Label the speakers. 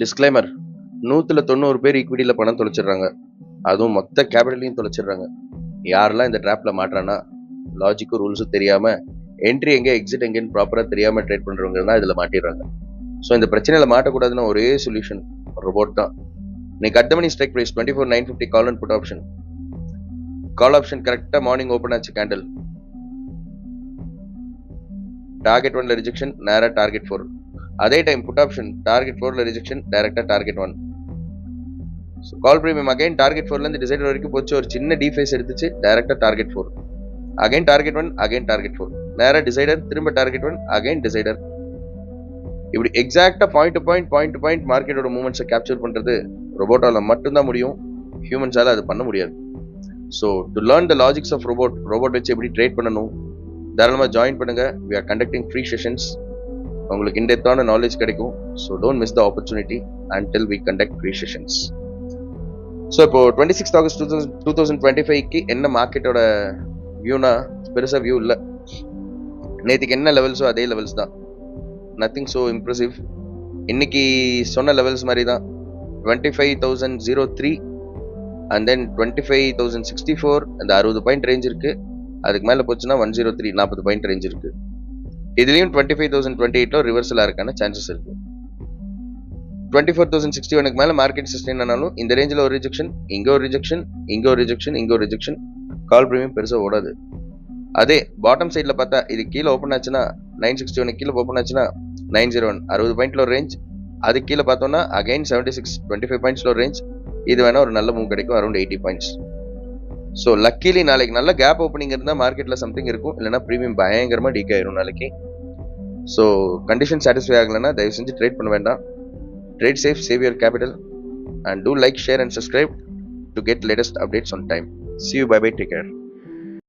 Speaker 1: Disclaimer, 190 பேர் ஈக்விட்டியில் பணம் தொலைச்சிடுறாங்க, அதுவும் மொத்த கேபிட்டலையும் தொலைச்சிடுறாங்க. யாரெல்லாம் இந்த ட்ராப்ல மாட்டுறான்னா, லாஜிக்கும் ரூல்ஸும் தெரியாமல் என்ட்ரி எங்கே எக்ஸிட் எங்கேன்னு ப்ராப்பராக தெரியாமல் ட்ரேட் பண்ணுறவங்க தான் இதில் மாட்டிடுறாங்க. ஸோ இந்த பிரச்சனையில் மாட்டக்கூடாதுன்னு ஒரே சொல்யூஷன் ரோபோட் தான். இன்னைக்கு at the money strike price 24,950 call and put option. Call option கரெக்டாக மார்னிங் ஓப்பன் ஆச்சு கேண்டில். டார்கெட் 1ல ரிஜெக்ஷன், நேராக டார்கெட் 4. அதே டைம் புட் ஆப்ஷன் டார்கெட் 4ல ரிஜெக்ஷன், டைரக்டாக target 1. So call premium again target 4லேருந்து டிசைடர் வரைக்கும் போச்சு, ஒரு சின்ன டிஃபேஸ் எடுத்துச்சு, டைரக்டாக target 4. Again target 1, again target 4. நேராக டிசைடர், திரும்ப டார்கெட் 1, அகைன் டிசைடர். இப்படி எக்ஸாக்டா பாயிண்ட் டு பாயிண்ட் மார்க்கெட்டோட மூவ்மெண்ட்ஸை கேப்சர் பண்றது ரோபோட்டால மட்டும்தான் முடியும், ஹியூமன்ஸால அது பண்ண முடியாது. So to learn the logics of robot வச்சு எப்படி ட்ரேட் பண்ணணும், தாராளமாக ஜாயின் பண்ணுங்க. We are conducting free sessions. உங்களுக்கு இன்டெப்த்தான நாலேஜ் கிடைக்கும். So don't miss the opportunity until we conduct free sessions. So இப்போ 26 ஆகஸ்ட் 2025க்கு என்ன மார்க்கெட்டோட வியூனா, பெருசாக வியூ இல்லை. நேற்றுக்கு என்ன லெவல்ஸோ அதே லெவல்ஸ் தான், நத்திங் ஸோ இம்ப்ரெசிவ். இன்னைக்கு சொன்ன லெவல்ஸ் மாதிரி தான், 25,003 அண்ட் தென் 25,064. அந்த 60 பாயிண்ட் ரேஞ்ச் இருக்கு. அதுக்கு மேலே போச்சுன்னா 103, 40 பாயிண்ட் ரேஞ்ச் இருக்கு. இதுலேயும் 25,028 ரிவர்சலாக இருக்கான சான்சஸ் இருக்கு. 24,061 மேலே மார்க்கெட் சஸ்டெயின் ஆனாலும் இந்த ரேஞ்சில் ஒரு ரிஜெக்ஷன், இங்கே ஒரு ரிஜெக்ஷன், இங்கே ஒரு ரிஜெக்ஷன், இங்கே ஒரு ரிஜெக்ஷன், கால் ப்ரீமியம் பெருசாக ஓடாது. அதே பாட்டம் சைடில் பார்த்தா இது கீழே ஓப்பன் ஆச்சுன்னா 961 கீழே ஓப்பன் ஆச்சுன்னா 901, 60 பாயிண்ட்ல ஒரு ரேஞ்ச். அது கீழே பார்த்தோம்னா அகைன் 76, 25 பாயிண்ட்ஸ்ல ஒரு ரேஞ்ச். இது வேணா ஒரு நல்ல மூவ் கிடைக்கும், அரௌண்ட் 80 பாயிண்ட்ஸ். ஸோ லக்கிலி நாளைக்கு நல்ல கேப் ஓப்பனிங் இருந்தால் மார்க்கெட்டில் சம்திங் இருக்கும், இல்லைனா ப்ரீமியம் பயங்கரமாக டீக் ஆயிரும் நாளைக்கு. ஸோ கண்டிஷன் சாட்டிஸ்ஃபை ஆகலைன்னா தயவு செஞ்சு ட்ரேட் பண்ண வேண்டாம். Trade safe, save your capital and do like, share and subscribe to get latest updates on time. See you, bye bye, take care.